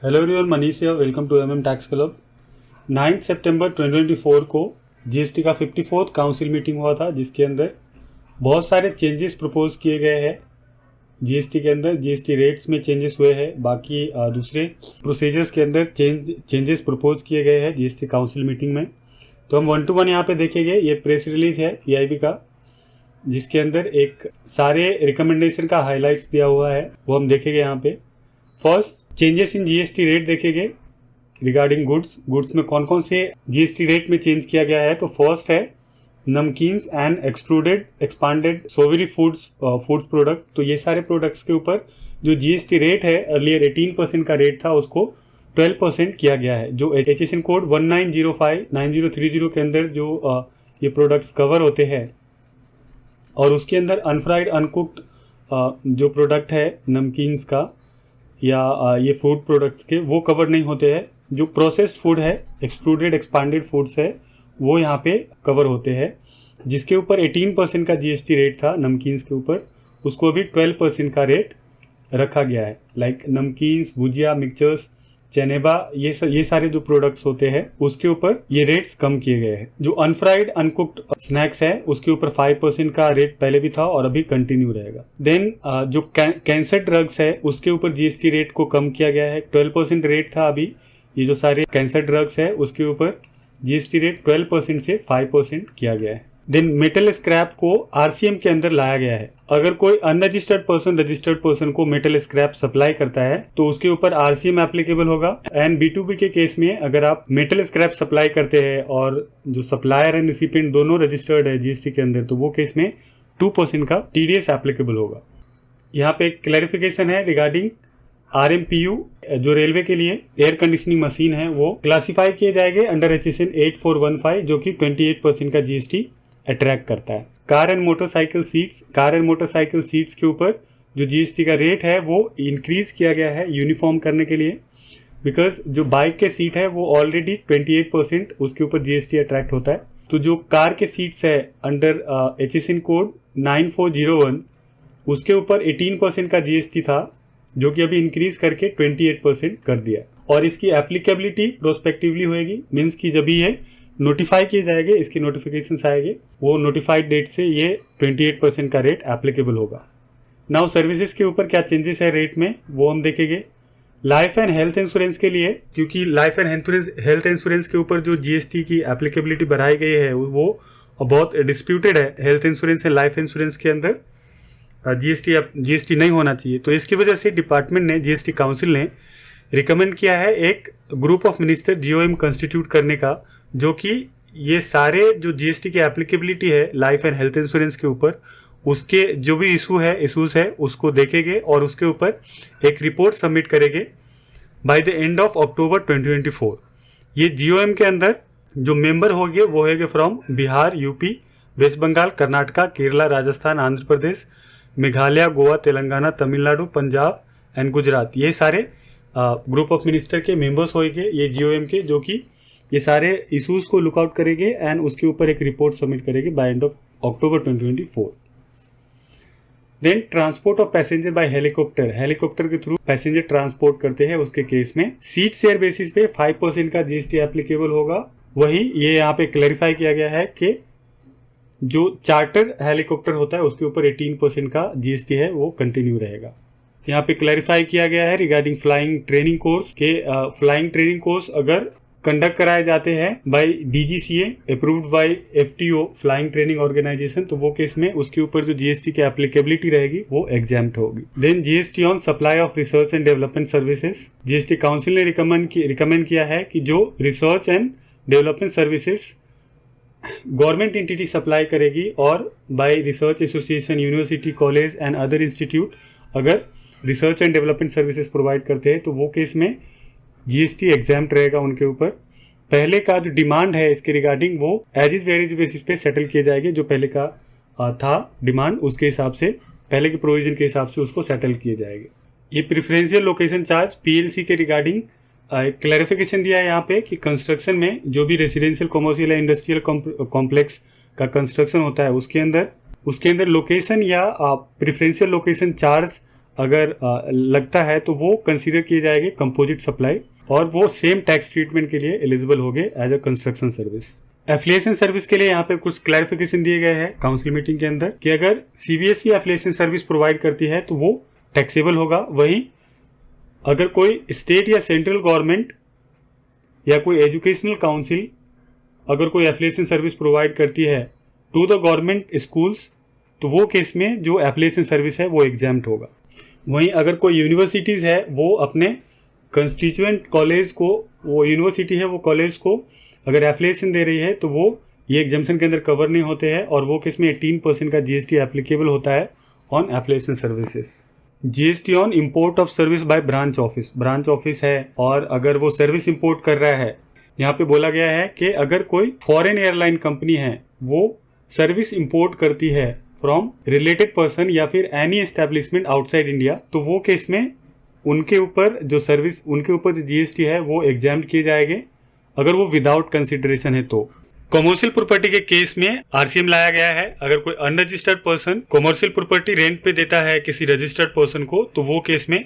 Hello everyone, Manish here. Welcome to tax club. 9 सितंबर 2024 को GST का 54th काउंसिल मीटिंग हुआ था, जिसके अंदर बहुत सारे चेंजेस प्रपोज किए गए हैं। जीएसटी के अंदर जीएसटी रेट्स में चेंजेस हुए हैं, बाकी दूसरे प्रोसीजर्स के अंदर चेंजेस प्रपोज किए गए हैं जीएसटी काउंसिल मीटिंग में। तो हम 1 to 1 यहाँ पे देखेंगे। ये प्रेस रिलीज है पीआईबी का, जिसके अंदर एक सारे रिकमेंडेशन का हाईलाइट्स दिया हुआ है, वो हम देखेंगे यहाँ पे। First, changes in GST rate देखेंगे रिगार्डिंग गुड्स में कौन कौन से जीएसटी रेट में चेंज किया गया है। तो फर्स्ट है namkeens and extruded expanded savoury foods product. तो ये सारे प्रोडक्ट्स के ऊपर जो जीएसटी रेट है, अर्लियर 18% का रेट था, उसको 12% किया गया है। जो HSN कोड 1905-9030 के अंदर जो ये प्रोडक्ट्स कवर होते हैं, और उसके अंदर अनफ्राइड अनकुक्ड जो प्रोडक्ट है नमकीन्स का या ये फूड प्रोडक्ट्स के, वो कवर नहीं होते हैं। जो प्रोसेस्ड फूड है, एक्सट्रूडेड एक्सपांडेड फूड्स है, वो यहाँ पे कवर होते हैं। जिसके ऊपर 18% का जीएसटी रेट था नमकीन्स के ऊपर, उसको अभी 12% का रेट रखा गया है। लाइक नमकीन्स, भुजिया, मिक्सचर्स, चनेबा, ये सारे जो प्रोडक्ट्स होते हैं, उसके ऊपर ये रेट्स कम किए गए हैं। जो अनफ्राइड अनकुक्ड स्नैक्स है, उसके ऊपर 5% का रेट पहले भी था और अभी कंटिन्यू रहेगा। देन जो कैंसर ड्रग्स है, उसके ऊपर जीएसटी रेट को कम किया गया है। 12% रेट था अभी। ये जो सारे कैंसर ड्रग्स है, उसके ऊपर जीएसटी रेट 12% से 5% किया गया है। देन मेटल स्क्रैप को आरसीएम के अंदर लाया गया है। अगर कोई अनरजिस्टर्ड पर्सन रजिस्टर्ड पर्सन को मेटल स्क्रैप सप्लाई करता है, तो उसके ऊपर आरसीएम एप्लीकेबल होगा। एंड B2B के केस में अगर आप मेटल स्क्रैप सप्लाई करते हैं और जो सप्लायर एंड रिसिपिएंट दोनों रजिस्टर्ड है जीएसटी के अंदर, तो वो केस में 2% का टीडीएस एप्लीकेबल होगा। यहाँ पे एक क्लैरिफिकेशन है रिगार्डिंग RMPU। जो रेलवे के लिए एयर कंडीशनिंग मशीन है, वो क्लासीफाई किए जाएंगे अंडर HSN 8415, जो कि 28% का जीएसटी अट्रैक्ट करता है। कार एंड मोटरसाइकिल सीट्स के ऊपर जो जीएसटी का रेट है, वो इंक्रीज किया गया है यूनिफॉर्म करने के लिए। बिकॉज जो बाइक के सीट है, वो ऑलरेडी 28% उसके ऊपर जीएसटी अट्रैक्ट होता है। तो जो कार के सीट्स है अंडर HSN कोड 9401, उसके ऊपर 18% का जीएसटी था, जो कि अभी इंक्रीज करके 28% कर दिया। और इसकी एप्लीकेबिलिटी प्रोस्पेक्टिवली होएगी, मीन्स कि जब ये नोटिफाई किए जाएंगे, इसके नोटिफिकेशंस आएंगे, वो नोटिफाइड डेट से ये 28% का रेट एप्लीकेबल होगा। नाउ सर्विसेज के ऊपर क्या चेंजेस है रेट में, वो हम देखेंगे। लाइफ एंड हेल्थ इंश्योरेंस के लिए, क्योंकि लाइफ एंड हेल्थ इंश्योरेंस के ऊपर जो जीएसटी की एप्लीकेबिलिटी बढ़ाई गई है, वो बहुत डिस्प्यूटेड है। Health insurance and life insurance के अंदर जीएसटी नहीं होना चाहिए। तो इसकी वजह से डिपार्टमेंट ने, जीएसटी काउंसिल ने रिकमेंड किया है एक group of minister GOM constitute करने का, जो कि ये सारे जो जीएसटी की एप्लीकेबिलिटी है लाइफ एंड हेल्थ इंश्योरेंस के ऊपर, उसके जो भी इशूज है उसको देखेंगे और उसके ऊपर एक रिपोर्ट सबमिट करेंगे by the end of October 2024। ये GOM के अंदर जो मेंबर होंगे, वो होंगे from Bihar, UP, West Bengal, Karnataka, Kerala, Rajasthan, Andhra Pradesh, Meghalaya, Goa, Telangana, Tamil Nadu, Punjab and Gujarat. ये सारे ग्रुप ऑफ मिनिस्टर के मेंबर्स होंगे ये GOM के, जो कि ये सारे इश्यूज को लुकआउट करेंगे एंड उसके ऊपर एक रिपोर्ट सबमिट करेंगे by end of October 2024। Then transport of passenger by helicopter के थ्रू पैसेंजर ट्रांसपोर्ट करते हैं, उसके केस में सीट शेयर बेसिस पे 5% का जीएसटी एप्लीकेबल होगा। वही ये यहाँ पे क्लैरिफाई किया गया है कि जो चार्टर हेलीकॉप्टर होता है, उसके ऊपर 18% का जीएसटी है, वो कंटिन्यू रहेगा। यहाँ पे क्लैरिफाई किया गया है रिगार्डिंग फ्लाइंग ट्रेनिंग कोर्स के, फ्लाइंग ट्रेनिंग कोर्स अगर कंडक्ट कराए जाते हैं by DGCA approved by FTO flying training organisation, तो वो केस में उसके ऊपर जो जीएसटी की एप्लीकेबिलिटी रहेगी, वो एग्जाम्प्ट होगी। Then GST on supply of research and development services. GST council ने रिकमेंड किया है कि जो research and development services government entity supply करेगी, और by research association, university, college and other institute अगर research and development services provide करते हैं, तो वो केस में जीएसटी एग्जाम्प्ट रहेगा उनके ऊपर। पहले का जो डिमांड है इसके रिगार्डिंग, वो एज इज वेरिज बेसिस पे सेटल किए जाएंगे। जो पहले का था डिमांड, उसके हिसाब से, पहले के प्रोविजन के हिसाब से उसको सेटल किए जाएंगे। ये प्रेफरेंशियल लोकेशन चार्ज PLC के रिगार्डिंग क्लैरिफिकेशन दिया है यहाँ पे कि कंस्ट्रक्शन में जो भी रेसिडेंशियल, कॉमर्शियल या इंडस्ट्रियल कॉम्प्लेक्स का कंस्ट्रक्शन होता है, उसके अंदर लोकेशन या प्रेफरेंशियल लोकेशन चार्ज अगर लगता है तो वो कंसीडर किए जाएंगे कंपोजिट सप्लाई और वो सेम टैक्स ट्रीटमेंट के लिए एलिजिबल हो गए as a construction service. Affiliation service के लिए यहाँ पे कुछ क्लैरिफिकेशन दिए गए हैं काउंसिल मीटिंग के अंदर कि अगर सीबीएसई एफिलिएशन सर्विस प्रोवाइड करती है तो वो टैक्सेबल होगा। वहीं अगर कोई स्टेट या सेंट्रल गवर्नमेंट या कोई एजुकेशनल काउंसिल अगर कोई एफिलिएशन सर्विस प्रोवाइड करती है टू द गवर्नमेंट स्कूल्स तो वो केस में जो एफिलिएशन सर्विस है वो एग्जाम्प्ट होगा। वहीं अगर कोई यूनिवर्सिटीज़ है वो अपने कंस्टिट्यूएंट कॉलेज को, वो यूनिवर्सिटी है वो कॉलेज को अगर एफिलिएशन दे रही है तो वो ये एग्जाम्पशन के अंदर कवर नहीं होते हैं और वो केस में 18% का जीएसटी एप्लीकेबल होता है on affiliation services. GST on import of service by branch office, branch office है और अगर वो सर्विस इंपोर्ट कर रहा है, यहाँ पे बोला गया है कि अगर कोई फॉरेन एयरलाइन कंपनी है वो सर्विस इंपोर्ट करती है फ्रॉम रिलेटेड पर्सन या फिर एनी एस्टेब्लिशमेंट आउटसाइड इंडिया तो वो केस में उनके ऊपर जो जीएसटी है वो एग्जाम्प्ट किए जाएंगे अगर वो विदाउट कंसिडरेशन है। तो कमर्शियल प्रॉपर्टी के केस में आरसीएम लाया गया है। अगर कोई unregistered person commercial property rent पे देता है किसी रजिस्टर्ड पर्सन को तो वो केस में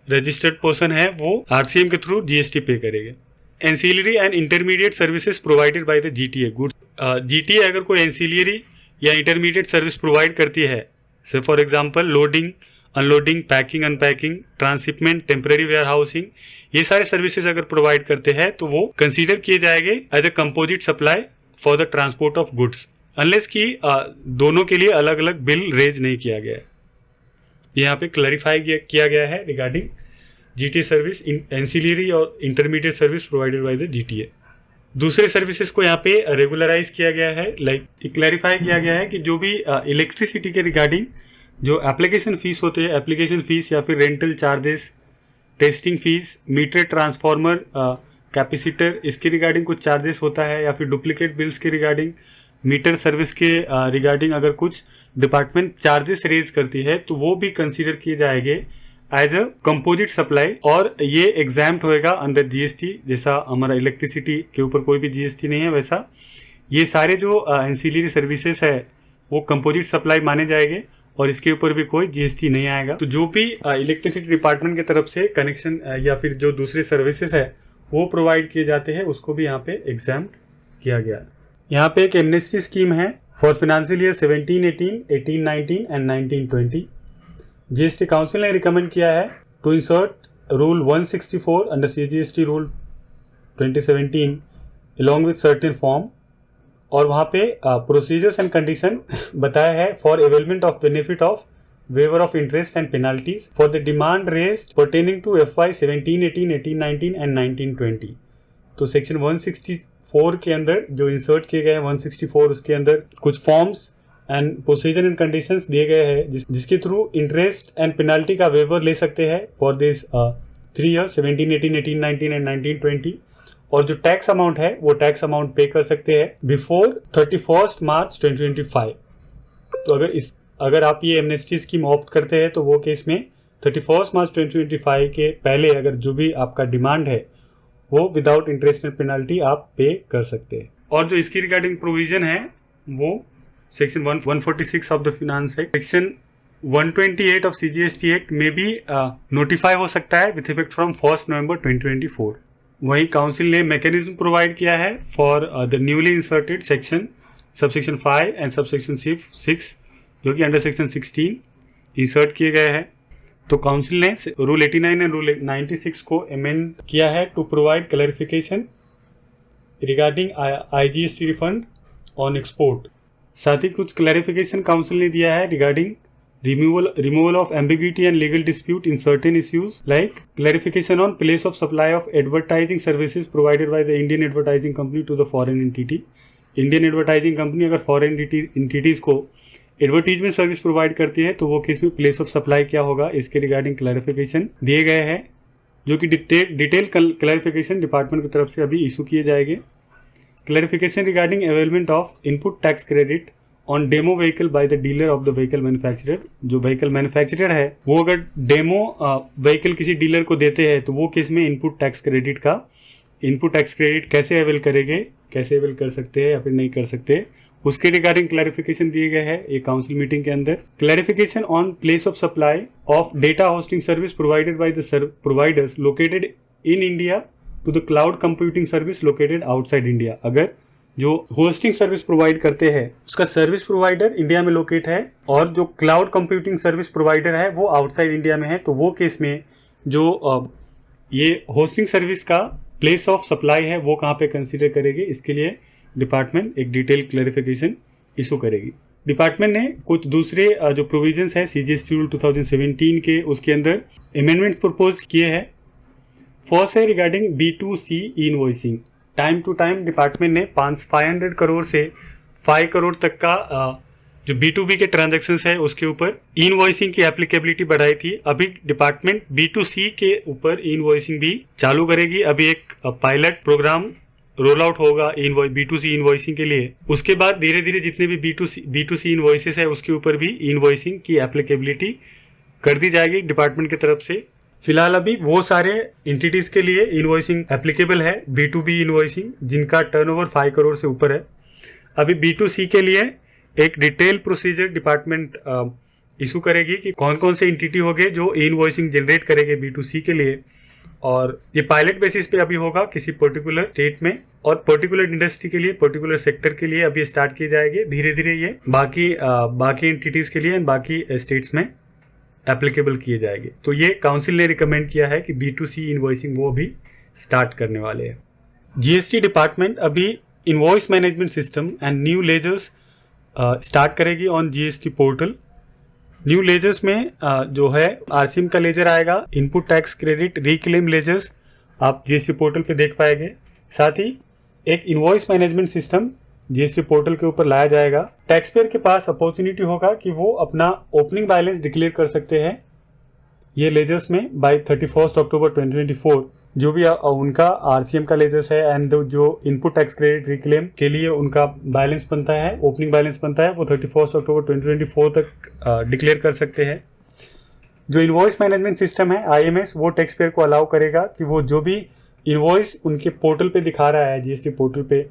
रजिस्टर्ड पर्सन है वो आरसीएम के थ्रू जीएसटी पे करेगा। Ancillary and intermediate services provided by the GTA goods, GTA अगर कोई एंसिलरी या इंटरमीडिएट सर्विस प्रोवाइड करती है से for example loading, unloading, packing, unpacking, transhipment, temporary warehousing, ये सारे सर्विसेज अगर प्रोवाइड करते हैं तो वो कंसीडर किए जाएंगे as a composite supply for the transport of goods unless कि दोनों के लिए अलग अलग बिल रेज नहीं किया गया है। यहाँ पे क्लैरिफाई किया गया है रिगार्डिंग जीटीए सर्विस, एंसिलरी और intermediate service provided by the GTA. दूसरे सर्विसेज को यहाँ पे रेगुलराइज किया गया है, लाइक क्लैरिफाई किया गया है कि जो भी इलेक्ट्रिसिटी के रिगार्डिंग जो एप्लीकेशन फीस होते हैं, एप्लीकेशन फीस या फिर rental charges, testing fees, meter, transformer, capacitor, इसके रिगार्डिंग कुछ चार्जेस होता है या फिर डुप्लीकेट बिल्स के रिगार्डिंग, मीटर सर्विस के रिगार्डिंग अगर कुछ डिपार्टमेंट चार्जेस रेज करती है तो वो भी कंसीडर किए जाएंगे एज अ कंपोजिट सप्लाई और ये एग्जाम्प्ट होएगा अंडर जीएसटी। जैसा हमारा इलेक्ट्रिसिटी के ऊपर कोई भी जीएसटी नहीं है वैसा ये सारे जो एंसिलरी सर्विसेज है वो कंपोजिट सप्लाई माने जाएंगे और इसके ऊपर भी कोई जीएसटी नहीं आएगा। तो जो भी इलेक्ट्रिसिटी डिपार्टमेंट की तरफ से कनेक्शन या फिर जो दूसरे सर्विसेज है वो प्रोवाइड किए जाते हैं उसको भी यहाँ पे एग्जाम्प्ट किया गया है। यहाँ पे एक एमनेस्टी स्कीम है for financial year 17-18, 18-19 and 19-20। GST council ने रिकमेंड किया है to insert rule 164 under CGST rule 2017 along with certain form और वहाँ पे प्रोसीजर्स एंड कंडीशन बताया है for availment of benefit of waiver of interest and penalties for the demand raised pertaining to FY 17-18, 18-19 and 19-20। तो section 164 के अंदर जो insert किए गए हैं 164 उसके अंदर कुछ forms and procedure and conditions दिए गए हैं जिसके थ्रू इंटरेस्ट एंड पेनाल्टी का वेवर ले सकते हैं फॉर दिस 3 ईयर्स 17-18, 18-19 एंड 19-20 और जो टैक्स अमाउंट है वो टैक्स अमाउंट पे कर सकते हैं बिफोर 31 मार्च 2025। तो अगर आप ये एमनेस्टी स्कीम ऑप्ट करते हैं तो वो केस में 31 मार्च 2025 के पहले अगर जो भी आपका डिमांड है वो विदाउट इंटरेस्ट एंड पेनाल्टी आप पे कर सकते हैं। और जो इसकी रिगार्डिंग प्रोविजन है वो section 146 of the finance act, section 128 of CGST act में भी नोटिफाई हो सकता है विथ इफेक्ट फ्रॉम 1 नवंबर 2024। वहीं काउंसिल ने मैकेनिज्म प्रोवाइड किया है for the newly inserted section subsection 5 and subsection 6 जो कि अंडर सेक्शन 16 इंसर्ट किए गए हैं। तो काउंसिल ने रूल 89 एंड रूल 96 को अमेंड किया है to provide clarification regarding IGST refund on export. साथ ही कुछ क्लैरिफिकेशन काउंसिल ने दिया है regarding removal of ambiguity and legal dispute in certain issues like clarification on place of supply of advertising services provided by the Indian Advertising Company to the foreign entity। Indian Advertising Company अगर foreign entities को advertisement service provide करती है तो वो case में place of supply क्या होगा इसके रिगार्डिंग क्लैरिफिकेशन दिए गए हैं जो कि डिटेल क्लैरिफिकेशन डिपार्टमेंट की तरफ से अभी इशू किए जाएंगे। Clarification regarding availment of input tax credit on demo vehicle by the dealer of the vehicle manufacturer. जो व्हीकल मैन्युफैक्चरर है वो अगर डेमो व्हीकल किसी डीलर को देते हैं तो वो केस में इनपुट टैक्स क्रेडिट कैसे अवेल करेंगे, कैसे अवेल कर सकते हैं या फिर नहीं कर सकते उसके रिगार्डिंग क्लैरिफिकेशन दिए गए हैं ये काउंसिल मीटिंग के अंदर। Clarification on place of supply of data hosting service provided by the providers located in India to the cloud computing service located outside India. अगर जो होस्टिंग सर्विस प्रोवाइड करते हैं उसका सर्विस प्रोवाइडर इंडिया में locate है और जो cloud computing service provider है वो आउटसाइड इंडिया में है, तो वो केस में जो ये होस्टिंग सर्विस का प्लेस ऑफ सप्लाई है वो कहाँ पे कंसीडर करेगी, इसके लिए डिपार्टमेंट एक डिटेल क्लैरिफिकेशन इशू करेगी। डिपार्टमेंट ने कुछ दूसरे जो प्रोविजंस है CGST रूल 2017 के, उसके अंदर अमेंडमेंट प्रपोज किए हैं। फर्स्ट है regarding B2C invoicing. Time to time department ने 500 करोड़ से 5 करोड़ तक का जो B2B के ट्रांजैक्शंस है उसके ऊपर इनवॉइसिंग की एप्लीकेबिलिटी बढ़ाई थी। अभी डिपार्टमेंट B2C के ऊपर इनवॉइसिंग भी चालू करेगी। अभी एक पायलट प्रोग्राम रोल आउट होगा B2C इनवॉइसिंग के लिए। उसके बाद धीरे धीरे जितने भी B2C इनवॉइसेस है उसके ऊपर भी इनवॉइसिंग की एप्लीकेबिलिटी कर दी जाएगी डिपार्टमेंट की तरफ से। फिलहाल अभी वो सारे एंटिटीज के लिए इनवॉइसिंग एप्लीकेबल है B2B इनवॉइसिंग जिनका टर्नओवर 5 करोड़ से ऊपर है। अभी B2C के लिए एक डिटेल प्रोसीजर डिपार्टमेंट इशू करेगी कि कौन कौन से एंटिटी होंगे जो इनवॉइसिंग जनरेट करेंगे B2C के लिए, और ये पायलट बेसिस पे अभी होगा किसी पर्टिकुलर स्टेट में और पर्टिकुलर इंडस्ट्री के लिए, पर्टिकुलर सेक्टर के लिए अभी स्टार्ट किए जाएंगे। धीरे धीरे ये बाकी एंटिटीज के लिए बाकी स्टेट्स में एप्लीकेबल किए जाएंगे। तो ये काउंसिल ने रिकमेंड किया है कि B2C इनवॉइसिंग वो भी स्टार्ट करने वाले हैं। GST डिपार्टमेंट अभी invoice management system and new ledgers start करेगी on GST portal. New ledgers में जो है RCM का लेजर आएगा, input tax credit reclaim ledgers आप GST पोर्टल पे देख पाएंगे। साथ ही एक invoice management system GST portal के ऊपर लाया जाएगा। टैक्स पेयर के पास अपॉर्चुनिटी होगा कि वो अपना ओपनिंग बैलेंस डिक्लेयर कर सकते हैं ये लेजर्स में बाय 31 अक्टूबर 2024। जो भी उनका RCM का लेजर्स है एंड जो इनपुट टैक्स क्रेडिट रिक्लेम के लिए उनका बैलेंस बनता है, ओपनिंग बैलेंस बनता है, वो 31 अक्टूबर 2024 तक डिक्लेयर कर सकते हैं। जो इनवॉइस मैनेजमेंट सिस्टम है IMS वो टैक्स पेयर को अलाउ करेगा कि वो जो भी इनवॉइस उनके पोर्टल पे दिखा रहा है, GST पोर्टल पे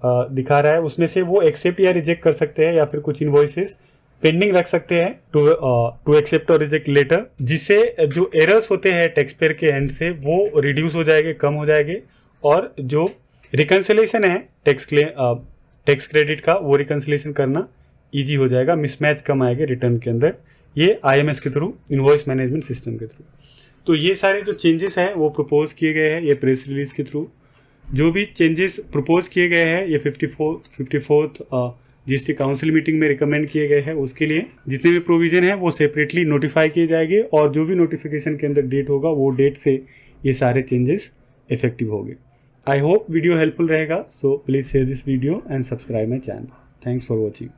दिखा रहा है, उसमें से वो एक्सेप्ट या रिजेक्ट कर सकते हैं या फिर कुछ इनवॉइसेस पेंडिंग रख सकते हैं टू एक्सेप्ट और रिजेक्ट लेटर, जिससे जो एरर्स होते हैं टैक्स पेयर के एंड से वो रिड्यूस हो जाएंगे, कम हो जाएंगे, और जो रिकन्सिलेशन है टैक्स क्रेडिट का वो रिकन्सिलेशन करना ईजी हो जाएगा, मिसमैच कम आएंगे रिटर्न के अंदर, ये IMS के थ्रू, इनवॉइस मैनेजमेंट सिस्टम के थ्रू। तो ये सारे जो चेंजेस हैं वो प्रपोज किए गए हैं ये प्रेस रिलीज के थ्रू। जो भी चेंजेस प्रपोज किए गए हैं ये 54th GST काउंसिल मीटिंग में रिकमेंड किए गए हैं, उसके लिए जितने भी प्रोविजन है वो सेपरेटली नोटिफाई किए जाएंगे और जो भी नोटिफिकेशन के अंदर डेट होगा वो डेट से ये सारे चेंजेस इफेक्टिव होंगे। आई होप वीडियो हेल्पफुल रहेगा, so please share this video and subscribe my channel. Thanks for watching.